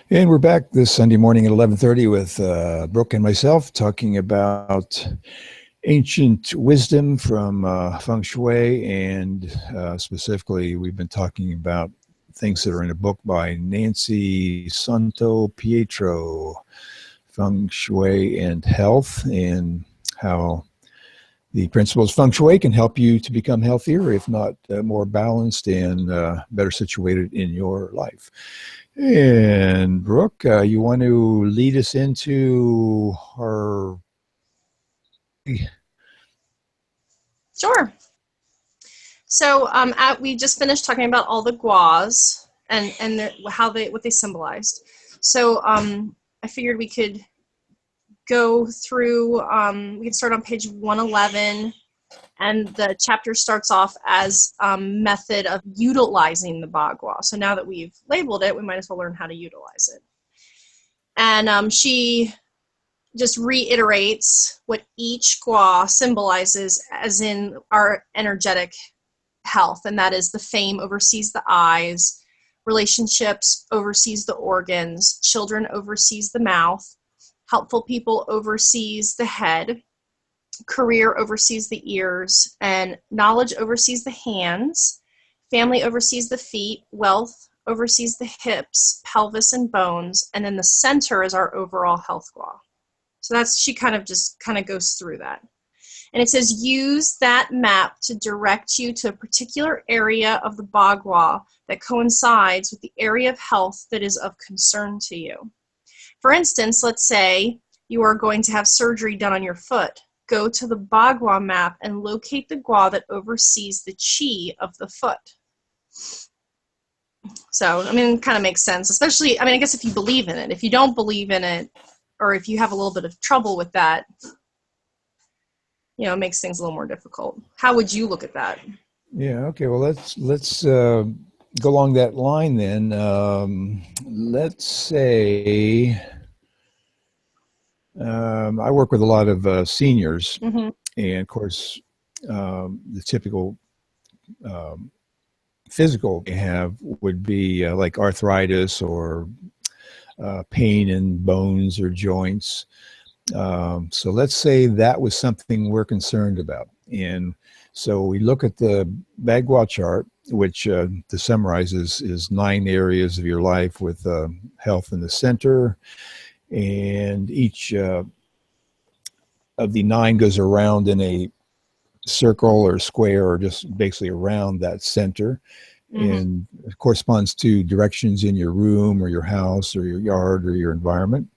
And we're back this Sunday morning at 11:30 with Brooke and myself talking about ancient wisdom from Feng Shui, and specifically, we've been talking about things that are in a book by Nancy SantoPietro, Feng Shui and Health, and how the principles of Feng Shui can help you to become healthier, if not more balanced and better situated in your life. And Brooke, you want to lead us into our. Sure. So we just finished talking about all the guas and how what they symbolized. So I figured we could go through. We can start on page 111, and the chapter starts off as method of utilizing the bagua. So now that we've labeled it, we might as well learn how to utilize it. And she just reiterates what each gua symbolizes, as in our energetic health, and that is the fame oversees the eyes, relationships oversees the organs, children oversees the mouth, helpful people oversees the head, career oversees the ears, and knowledge oversees the hands, family oversees the feet, wealth oversees the hips, pelvis, and bones, and then the center is our overall health gua. So she kind of goes through that. And it says, use that map to direct you to a particular area of the bagua that coincides with the area of health that is of concern to you. For instance, let's say you are going to have surgery done on your foot. Go to the bagua map and locate the gua that oversees the chi of the foot. So, it kind of makes sense, especially, I guess if you believe in it. If you don't believe in it, or if you have a little bit of trouble with that, it makes things a little more difficult. How would you look at that? Yeah. Okay. Well, let's go along that line then. Let's say I work with a lot of seniors, Mm-hmm. and of course, the typical physical they have would be like arthritis or pain in bones or joints. So let's say that was something we're concerned about. And so we look at the Bagua chart, which to summarize is 9 areas of your life with health in the center. And each of the 9 goes around in a circle or square, or just basically around that center. Mm-hmm. And it corresponds to directions in your room or your house or your yard or your environment.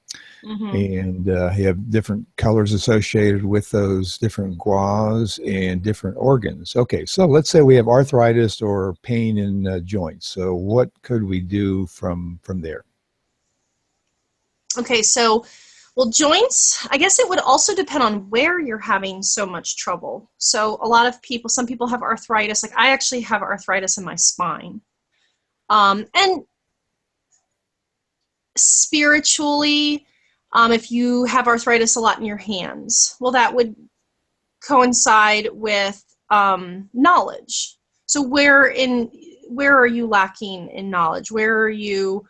Mm-hmm. And you have different colors associated with those different guas and different organs. Okay, so let's say we have arthritis or pain in joints. So what could we do from there? Okay, so, well, joints, I guess it would also depend on where you're having so much trouble. So a lot of people, some people have arthritis. Like I actually have arthritis in my spine. And spiritually, if you have arthritis a lot in your hands, well, that would coincide with knowledge. So where are you lacking in knowledge? Where are you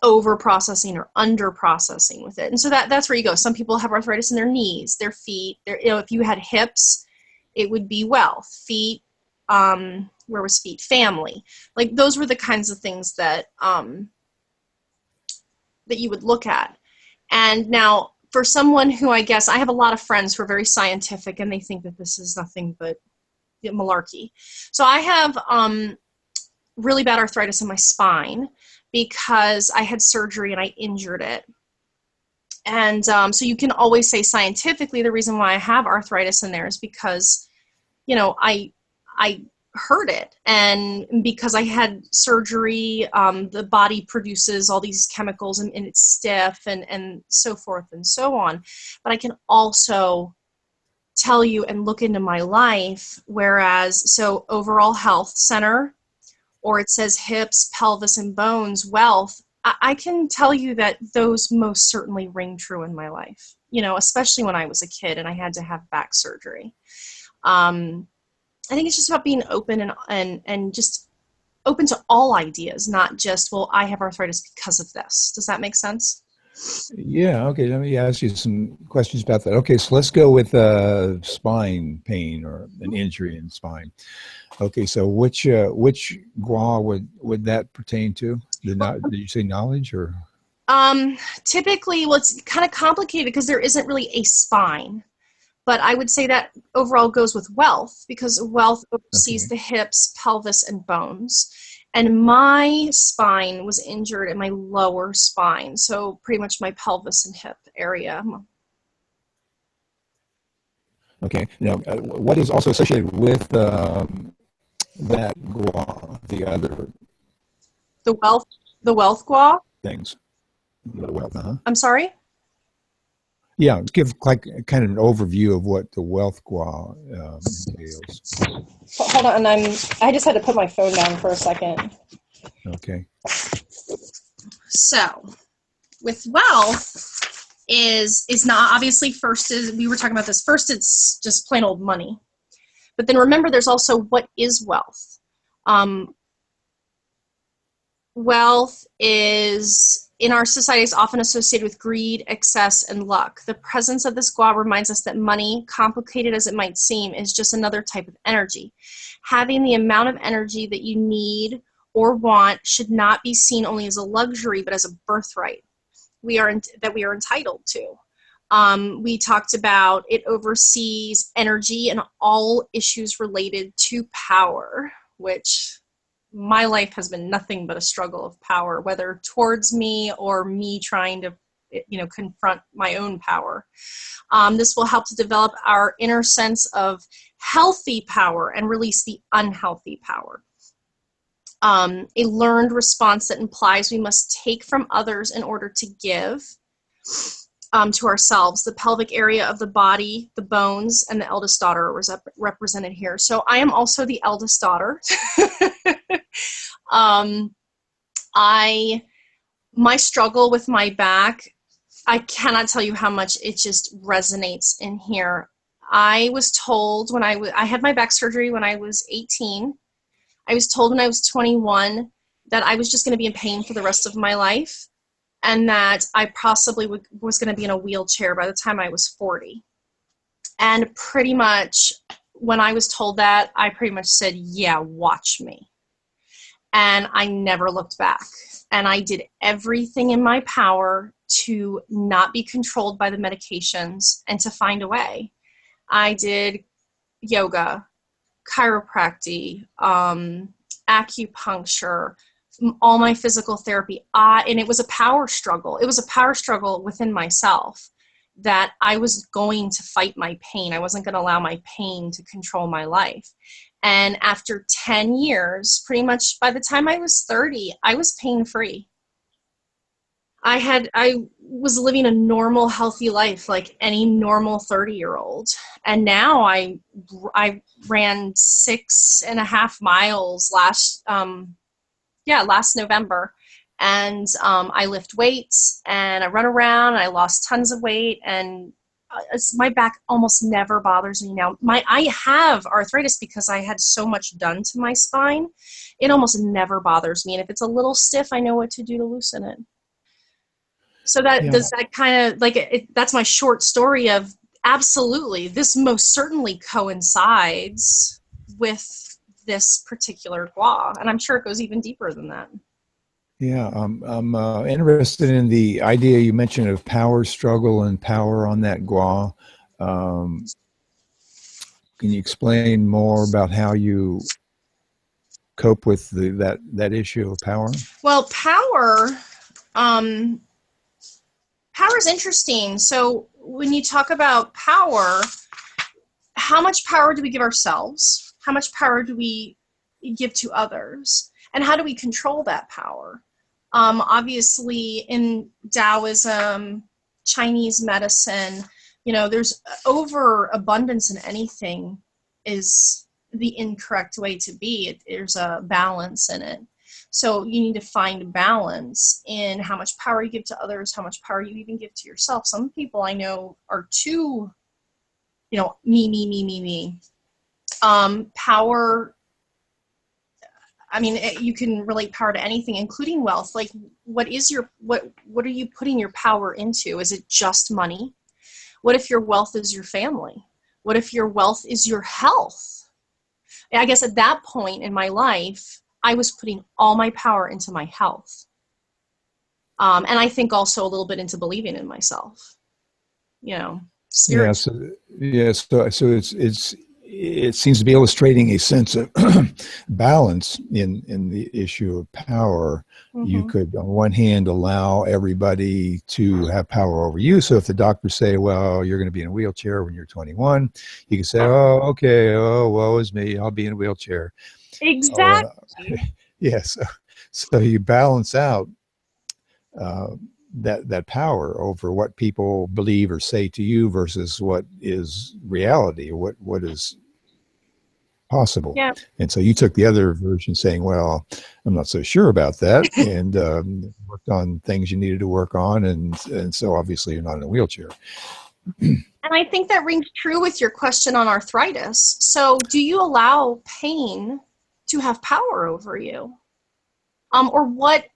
over processing or under processing with it? And so that's where you go. Some people have arthritis in their knees, their feet. If you had hips, it would be wealth. Feet, where was feet? Family. Like those were the kinds of things that you would look at. And now for someone who, I guess, I have a lot of friends who are very scientific and they think that this is nothing but malarkey. So I have really bad arthritis in my spine because I had surgery and I injured it. And so you can always say scientifically the reason why I have arthritis in there is because, I hurt it, and because I had surgery, the body produces all these chemicals and it's stiff and so forth and so on. But I can also tell you and look into my life, whereas so overall health center, or it says hips, pelvis, and bones, wealth, I can tell you that those most certainly ring true in my life, especially when I was a kid and I had to have back surgery. I think it's just about being open and just open to all ideas, not just, well, I have arthritis because of this. Does that make sense? Yeah, okay. Let me ask you some questions about that. Okay, so let's go with spine pain or an injury in spine. Okay, so which gua would that pertain to? Did you say knowledge or? Typically, well, it's kind of complicated because there isn't really a spine. But I would say that overall goes with wealth, because wealth oversees Okay, the hips, pelvis, and bones. And my spine was injured in my lower spine, so pretty much my pelvis and hip area. okay. Now, what is also associated with that gua, the other The wealth gua. things? Well, uh-huh. I'm sorry. Yeah, give like kind of an overview of what the wealth gua entails. Hold on, I just had to put my phone down for a second. Okay. So, with wealth is not obviously first is we were talking about this first. It's just plain old money, but then remember, there's also what is wealth. Um, Wealth is in our society is often associated with greed, excess, and luck. The presence of this gua reminds us that money, complicated as it might seem, is just another type of energy. Having the amount of energy that you need or want should not be seen only as a luxury, but as a birthright that we are entitled to. We talked about it oversees energy and all issues related to power, which my life has been nothing but a struggle of power, whether towards me or me trying to, confront my own power. This will help to develop our inner sense of healthy power and release the unhealthy power. A learned response that implies we must take from others in order to give to ourselves. The pelvic area of the body, the bones, and the eldest daughter are represented here. So I am also the eldest daughter. My struggle with my back, I cannot tell you how much it just resonates in here. I was told when I had my back surgery when I was 18. I was told when I was 21 that I was just going to be in pain for the rest of my life, and that I possibly was going to be in a wheelchair by the time I was 40. And pretty much when I was told that, I pretty much said, yeah, watch me. And I never looked back. And I did everything in my power to not be controlled by the medications and to find a way. I did yoga, chiropractic, acupuncture, all my physical therapy. And it was a power struggle. It was a power struggle within myself that I was going to fight my pain. I wasn't going to allow my pain to control my life. And after 10 years, pretty much by the time I was 30, I was pain-free. I was living a normal, healthy life like any normal 30-year-old. And now I ran 6.5 miles last November. And I lift weights and I run around and I lost tons of weight, and my back almost never bothers me now. I have arthritis because I had so much done to my spine. It almost never bothers me. And if it's a little stiff, I know what to do to loosen it. So Yeah. does that kind of that's my short story of absolutely. This most certainly coincides with this particular gua. And I'm sure it goes even deeper than that. Yeah, I'm interested in the idea you mentioned of power struggle and power on that gua. Um, can you explain more about how you cope with that issue of power? Well, power is interesting. So when you talk about power, how much power do we give ourselves? How much power do we give to others? And how do we control that power? Obviously, in Taoism, Chinese medicine, there's overabundance in anything is the incorrect way to be. There's a balance in it. So you need to find balance in how much power you give to others, how much power you even give to yourself. Some people I know are too, me. Power, I mean, you can relate power to anything, including wealth. Like, what are you putting your power into? Is it just money? What if your wealth is your family? What if your wealth is your health? I guess at that point in my life, I was putting all my power into my health. And I think also a little bit into believing in myself, spiritually. So it seems to be illustrating a sense of balance in the issue of power. Mm-hmm. You could, on one hand, allow everybody to have power over you. So if the doctors say, well, you're going to be in a wheelchair when you're 21, you can say, oh, okay, oh, woe is me, I'll be in a wheelchair. Exactly. Yes. So you balance out that power over what people believe or say to you versus what is reality, or what is possible. Yeah. And so you took the other version saying, well, I'm not so sure about that, and worked on things you needed to work on, and so obviously you're not in a wheelchair. And I think that rings true with your question on arthritis. So do you allow pain to have power over you? Or what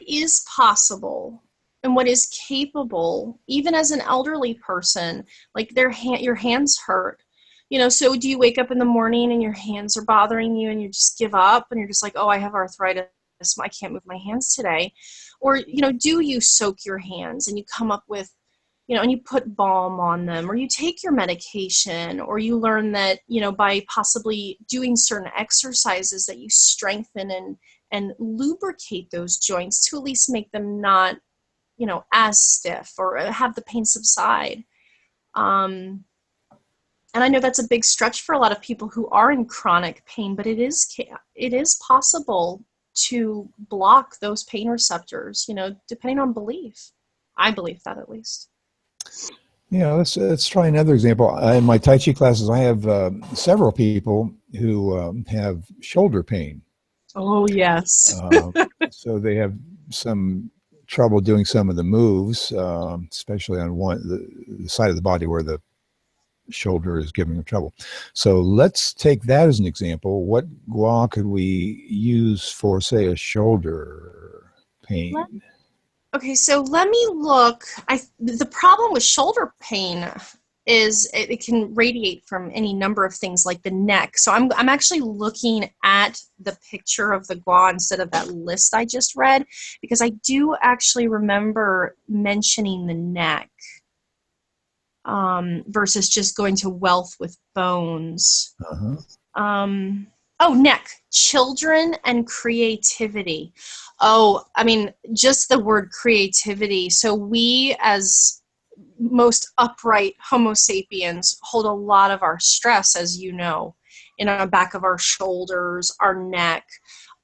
is possible and what is capable, even as an elderly person, like your hands hurt, so do you wake up in the morning and your hands are bothering you and you just give up and you're just like, oh, I have arthritis, I can't move my hands today? Or, do you soak your hands and you come up with, and you put balm on them, or you take your medication, or you learn that, by possibly doing certain exercises that you strengthen and lubricate those joints to at least make them not, as stiff or have the pain subside. And I know that's a big stretch for a lot of people who are in chronic pain, but it is possible to block those pain receptors, depending on belief. I believe that, at least. Yeah, let's try another example. In my Tai Chi classes, I have several people who have shoulder pain. Oh, yes. So they have some trouble doing some of the moves, especially on the side of the body where the shoulder is giving them trouble. So let's take that as an example. What gua could we use for, say, a shoulder pain? Okay, so let me look. The problem with shoulder pain is it can radiate from any number of things, like the neck. So I'm actually looking at the picture of the gua instead of that list I just read, because I do actually remember mentioning the neck versus just going to wealth with bones. Neck, children and creativity. Oh, I mean, just the word creativity. So we, as most upright Homo sapiens, hold a lot of our stress, as you know, in our back of our shoulders, our neck.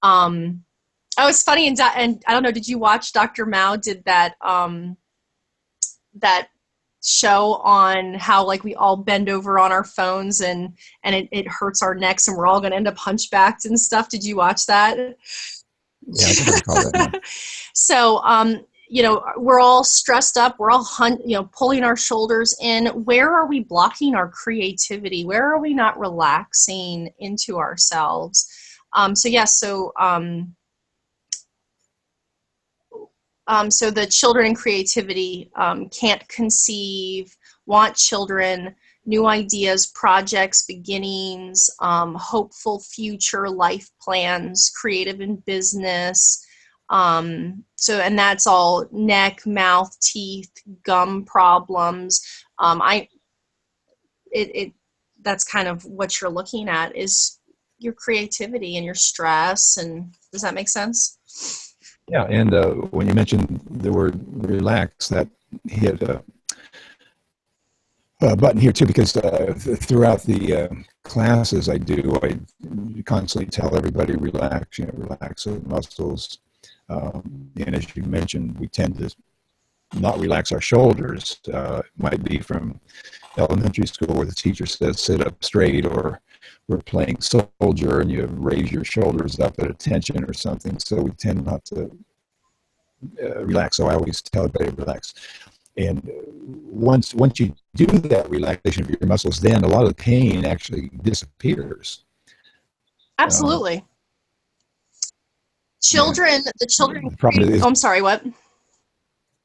It's funny, and I don't know, did you watch Dr. Mao did that show on how, like, we all bend over on our phones and it hurts our necks and we're all going to end up hunchbacked and stuff? Did you watch that? Yeah, I think I recall that. Yeah. So, we're all stressed up. We're all, pulling our shoulders in. Where are we blocking our creativity? Where are we not relaxing into ourselves? So the children and creativity, can't conceive, want children, new ideas, projects, beginnings, hopeful future life plans, creative in business. And that's all neck, mouth, teeth, gum problems. That's kind of what you're looking at, is your creativity and your stress. And does that make sense? Yeah, and when you mentioned the word relax, that hit a button here too, because throughout the classes I constantly tell everybody relax, relax the muscles. And as you mentioned, we tend to not relax our shoulders. It might be from elementary school where the teacher says sit up straight, or we're playing soldier and you raise your shoulders up at attention or something. So we tend not to relax. So I always tell everybody to relax. And once you do that relaxation of your muscles, then a lot of the pain actually disappears. Absolutely. Yeah. The children The problem is, oh, I'm sorry, what?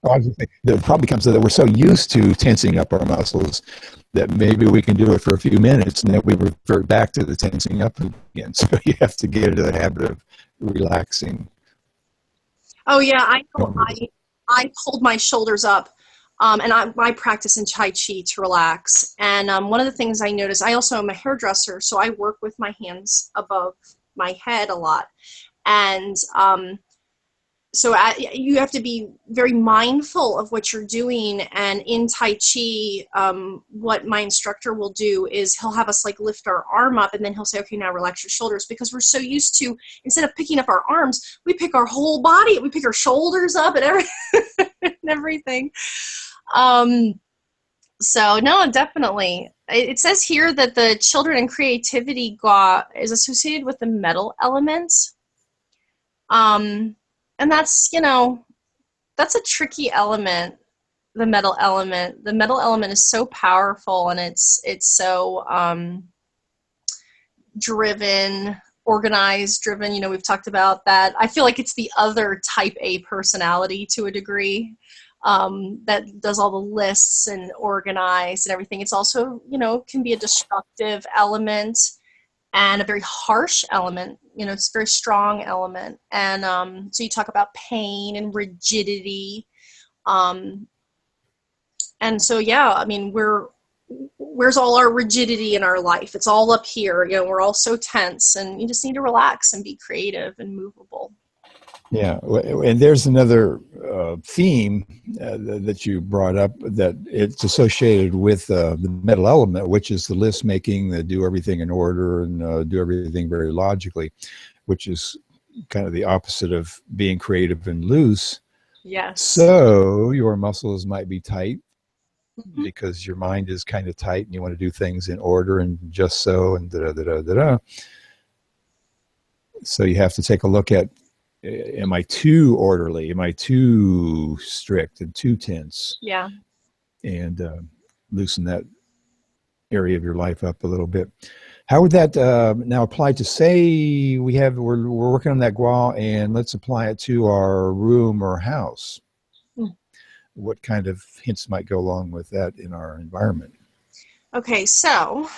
I was gonna say, the problem becomes that we're so used to tensing up our muscles that maybe we can do it for a few minutes and then we revert back to the tensing up again. So you have to get into the habit of relaxing. Oh yeah, I know. I pulled my shoulders up, and I practice in Tai Chi to relax. And one of the things I noticed, I also am a hairdresser, so I work with my hands above my head a lot. And you have to be very mindful of what you're doing. And in Tai Chi, what my instructor will do is he'll have us like lift our arm up, and then he'll say, okay, now relax your shoulders, because we're so used to, instead of picking up our arms, we pick our whole body, we pick our shoulders up and everything. So no, definitely. It says here that the children and creativity gua is associated with the metal elements. And that's, that's a tricky element, the metal element. The metal element is so powerful, and it's so driven, organized, driven. We've talked about that. I feel like it's the other type A personality to a degree, that does all the lists and organized and everything. It's also, can be a destructive element and a very harsh element. It's a very strong element. And so you talk about pain and rigidity. And so, yeah, I mean, where's all our rigidity in our life? It's all up here. We're all so tense, and you just need to relax and be creative and movable. Yeah, and there's another theme that you brought up, that it's associated with the metal element, which is the list making, the do everything in order and do everything very logically, which is kind of the opposite of being creative and loose. Yes. So your muscles might be tight because your mind is kind of tight and you want to do things in order and just so and da-da-da-da-da-da. So you have to take a look at, am I too orderly? Am I too strict and too tense? Yeah. And loosen that area of your life up a little bit. How would that now apply to, say we're working on that gua, and let's apply it to our room or house? What kind of hints might go along with that in our environment? Okay, so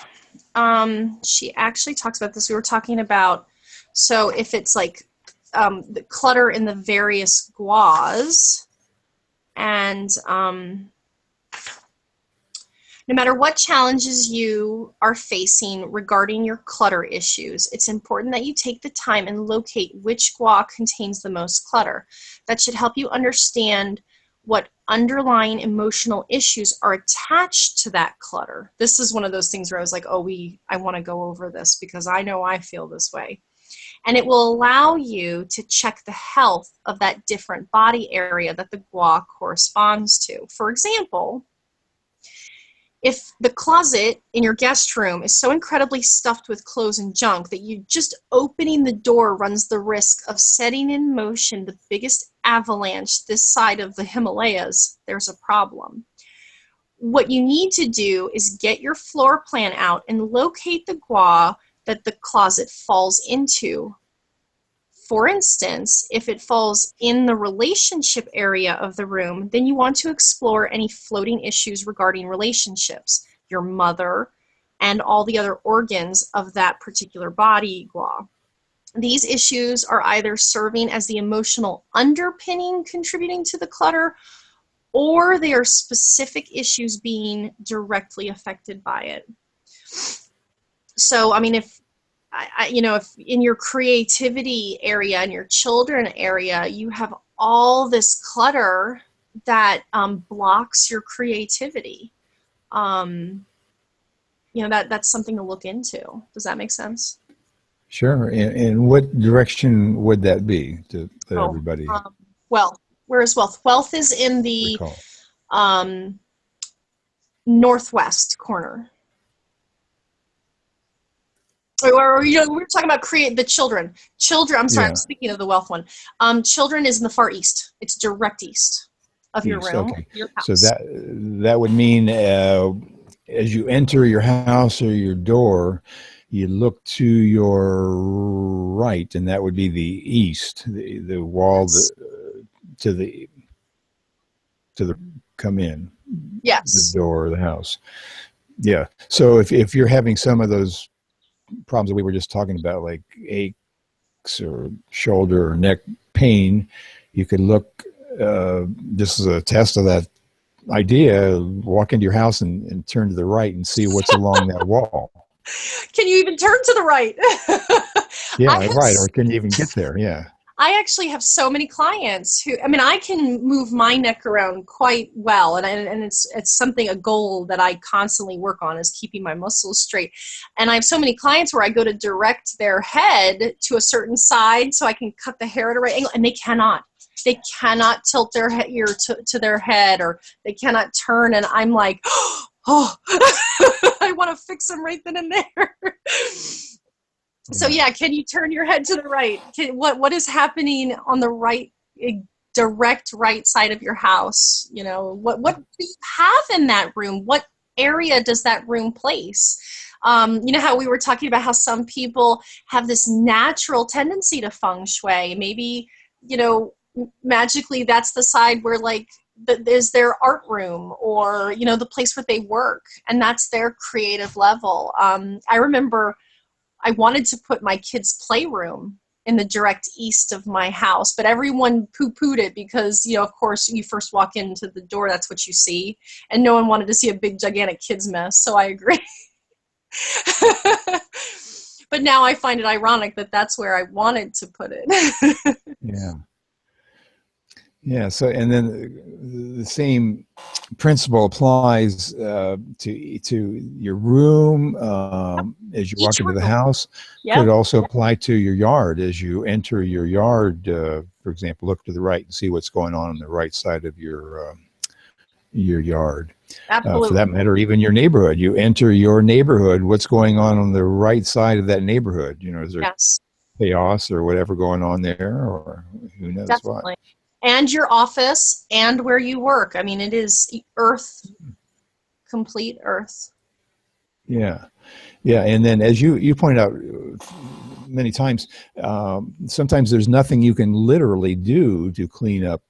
she actually talks about this. We were talking about, so if it's like the clutter in the various guas, and no matter what challenges you are facing regarding your clutter issues, it's important that you take the time and locate which gua contains the most clutter. That should help you understand what underlying emotional issues are attached to that clutter. This is one of those things where I was like, I want to go over this because I know I feel this way. And it will allow you to check the health of that different body area that the gua corresponds to. For example, if the closet in your guest room is so incredibly stuffed with clothes and junk that you just opening the door runs the risk of setting in motion the biggest avalanche this side of the Himalayas, there's a problem. What you need to do is get your floor plan out and locate the gua that the closet falls into. For instance, if it falls in the relationship area of the room, then you want to explore any floating issues regarding relationships, your mother, and all the other organs of that particular body gua. These issues are either serving as the emotional underpinning contributing to the clutter, or they are specific issues being directly affected by it. So, I mean, if in your creativity area and your children area, you have all this clutter that blocks your creativity, that's something to look into. Does that make sense? Sure. And what direction would that be to let everybody? Wealth. Where is wealth? Wealth is in the northwest corner. Or we were talking about the children. I'm sorry, yeah. I'm speaking of the wealth one. Children is in the far east. It's direct east of your room, okay. Your house. So that would mean as you enter your house or your door, you look to your right, and that would be the east, the wall Yes. to the come in, the Yes. door of the house. Yeah. So if you're having some of those problems that we were just talking about, like aches or shoulder or neck pain, you could look. This is a test of that idea. Walk into your house and turn to the right and see what's along that wall. Can you even turn to the right? I Yeah, have right. Or can you even get there? Yeah. I actually have so many clients who, I mean, I can move my neck around quite well, and it's something, a goal that I constantly work on, is keeping my muscles straight. And I have so many clients where I go to direct their head to a certain side so I can cut the hair at a right angle, and they cannot. They cannot tilt their ear to their head, or they cannot turn, and I'm like, oh, I want to fix them right then and there. So yeah, can you turn your head to the right? What is happening on the right, direct right side of your house? You know, what do you have in that room? What area does that room place? You know how we were talking about how some people have this natural tendency to feng shui. Maybe, you know, magically that's the side where, like, there's their art room, or, you know, the place where they work, and that's their creative level. I remember I wanted to put my kids' playroom in the direct east of my house, but everyone poo-pooed it because, you know, of course, you first walk into the door, that's what you see, and no one wanted to see a big, gigantic kids' mess, so I agree. But now I find it ironic that that's where I wanted to put it. Yeah. Yeah. So, and then the same principle applies to your room as you walk Each into the room. house. Yep. Could also apply to your yard as you enter your yard. For example, look to the right and see what's going on the right side of your yard. For Absolutely. that matter, even your neighborhood. You enter your neighborhood. What's going on the right side of that neighborhood? You know, is there Yes, chaos or whatever going on there, or who knows what? definitely. And your office and where you work. I mean, it is earth, complete earth. Yeah. Yeah, and then as you pointed out many times, sometimes there's nothing you can literally do to clean up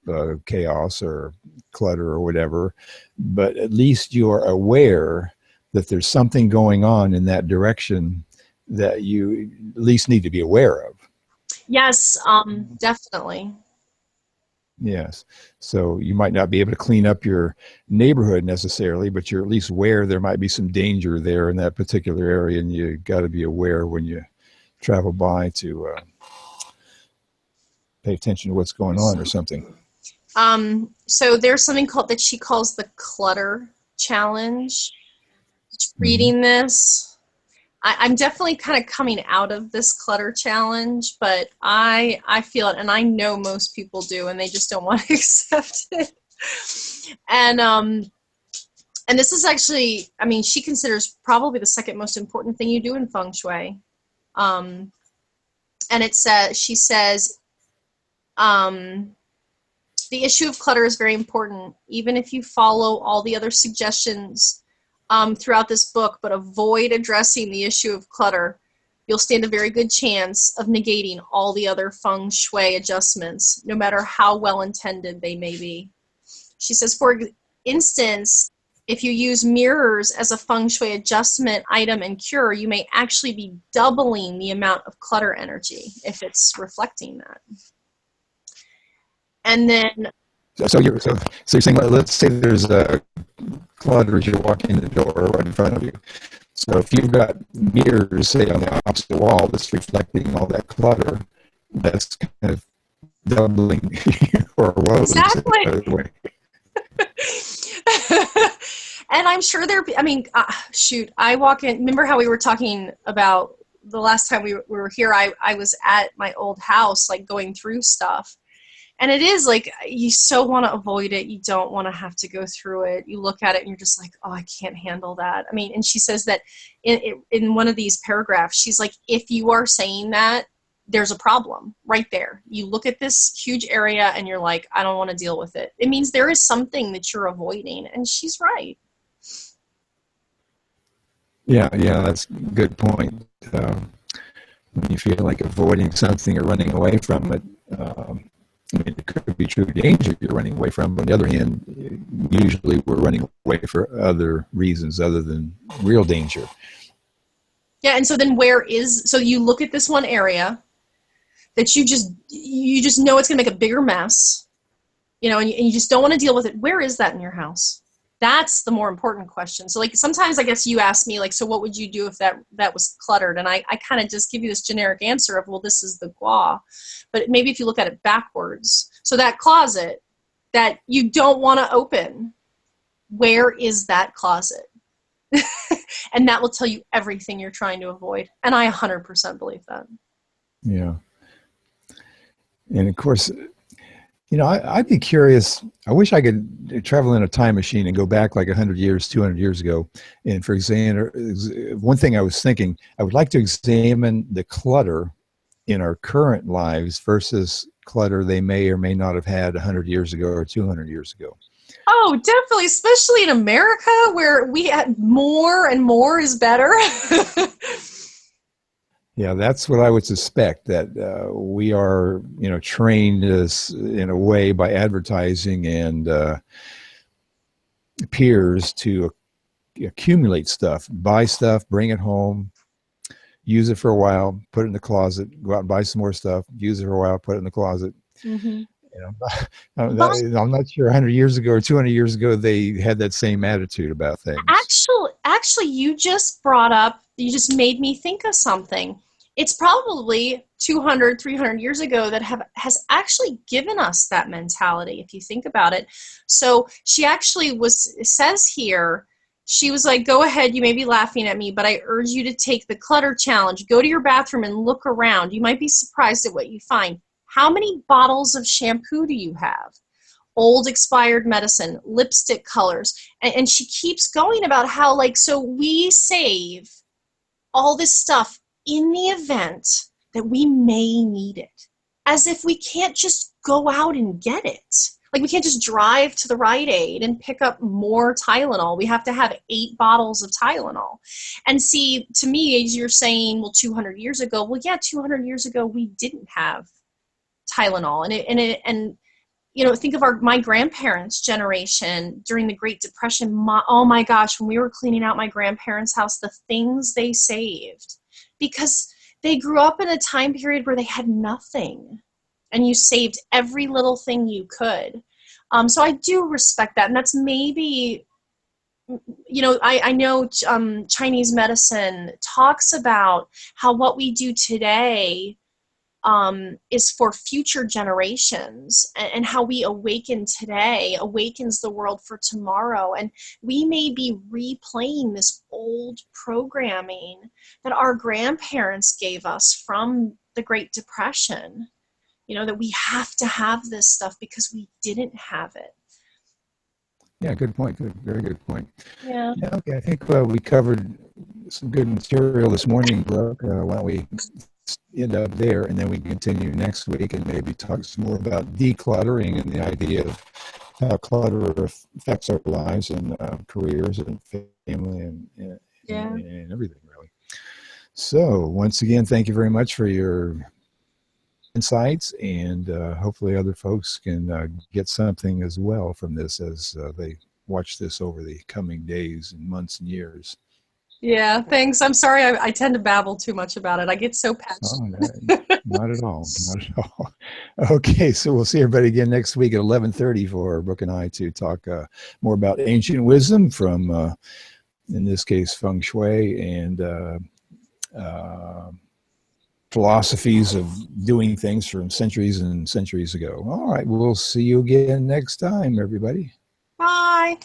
chaos or clutter or whatever, but at least you're aware that there's something going on in that direction that you at least need to be aware of. Yes, definitely. Yes. So you might not be able to clean up your neighborhood necessarily, but you're at least aware there might be some danger there in that particular area, and you got to be aware when you travel by to pay attention to what's going on or something. So there's something called that she calls the clutter challenge. Mm-hmm. Reading this, I'm definitely kind of coming out of this clutter challenge, but I feel it, and I know most people do, and they just don't want to accept it. And this is actually, I mean, she considers probably the second most important thing you do in feng shui. And it says, she says, the issue of clutter is very important, even if you follow all the other suggestions throughout this book, but avoid addressing the issue of clutter. You'll stand a very good chance of negating all the other feng shui adjustments, no matter how well intended they may be. She says, for instance, if you use mirrors as a feng shui adjustment item and cure, you may actually be doubling the amount of clutter energy if it's reflecting that. And then, So you're saying, let's say there's a clutter as you walk in the door right in front of you. So if you've got mirrors, say, on the opposite wall that's reflecting all that clutter, that's kind of doubling your woes. exactly. And I'm sure I mean, shoot, I walk in, remember how we were talking about the last time we were here, I was at my old house, like going through stuff. And it is like, you so want to avoid it. You don't want to have to go through it. You look at it and you're just like, oh, I can't handle that. I mean, and she says that in one of these paragraphs, she's like, if you are saying that, there's a problem right there. You look at this huge area and you're like, I don't want to deal with it. It means there is something that you're avoiding. And she's right. Yeah, yeah, that's a good point. When you feel like avoiding something or running away from it, I mean, it could be true danger you're running away from. But on the other hand, usually we're running away for other reasons other than real danger. Yeah, and so then so you look at this one area that you just know it's going to make a bigger mess, you know, and you just don't want to deal with it. Where is that in your house? That's the more important question. So like sometimes I guess you ask me like, so what would you do if that was cluttered? And I kind of just give you this generic answer of, well, this is the gua. But maybe if you look at it backwards, so that closet that you don't want to open, where is that closet? And that will tell you everything you're trying to avoid. And I 100% believe that. Yeah. And of course, you know, I'd be curious. I wish I could travel in a time machine and go back like 100 years, 200 years ago. And for example, one thing I was thinking, I would like to examine the clutter in our current lives versus clutter they may or may not have had 100 years ago or 200 years ago. Oh, definitely, especially in America where we had more and more is better. Yeah, that's what I would suspect, that we are, you know, trained as in a way by advertising and peers to accumulate stuff, buy stuff, bring it home, use it for a while, put it in the closet, go out and buy some more stuff, use it for a while, put it in the closet. Mm-hmm. You know, I'm not sure 100 years ago or 200 years ago they had that same attitude about things. Actually, you just made me think of something. It's probably 200, 300 years ago that has actually given us that mentality, if you think about it. So she actually says here, she was like, go ahead, you may be laughing at me, but I urge you to take the clutter challenge. Go to your bathroom and look around. You might be surprised at what you find. How many bottles of shampoo do you have? Old expired medicine, lipstick colors. And she keeps going about how, like, so we save all this stuff in the event that we may need it, as if we can't just go out and get it. Like we can't just drive to the Rite Aid and pick up more Tylenol. We have to have 8 bottles of Tylenol. And see, to me, as you're saying, well, 200 years ago, well, yeah, 200 years ago, we didn't have Tylenol. And you know, think of my grandparents' generation during the Great Depression. Oh my gosh, when we were cleaning out my grandparents' house, the things they saved, because they grew up in a time period where they had nothing, and you saved every little thing you could. So I do respect that, and that's maybe, you know, I know Chinese medicine talks about how what we do today is for future generations, and how we awaken today awakens the world for tomorrow. And we may be replaying this old programming that our grandparents gave us from the Great Depression, you know, that we have to have this stuff because we didn't have it. Yeah, good point. Good, very good point. Yeah. Yeah, okay. I think we covered some good material this morning, Brooke. Why don't we end up there, and then we continue next week and maybe talk some more about decluttering and the idea of how clutter affects our lives and careers and family and everything, really. So once again, thank you very much for your insights, and hopefully other folks can get something as well from this as they watch this over the coming days and months and years. Yeah, thanks. I'm sorry I tend to babble too much about it. I get so passionate. Oh, not at all. Not at all. Okay, so we'll see everybody again next week at 11:30 for Brooke and I to talk more about ancient wisdom from, in this case, Feng Shui and philosophies of doing things from centuries and centuries ago. All right, we'll see you again next time, everybody. Bye.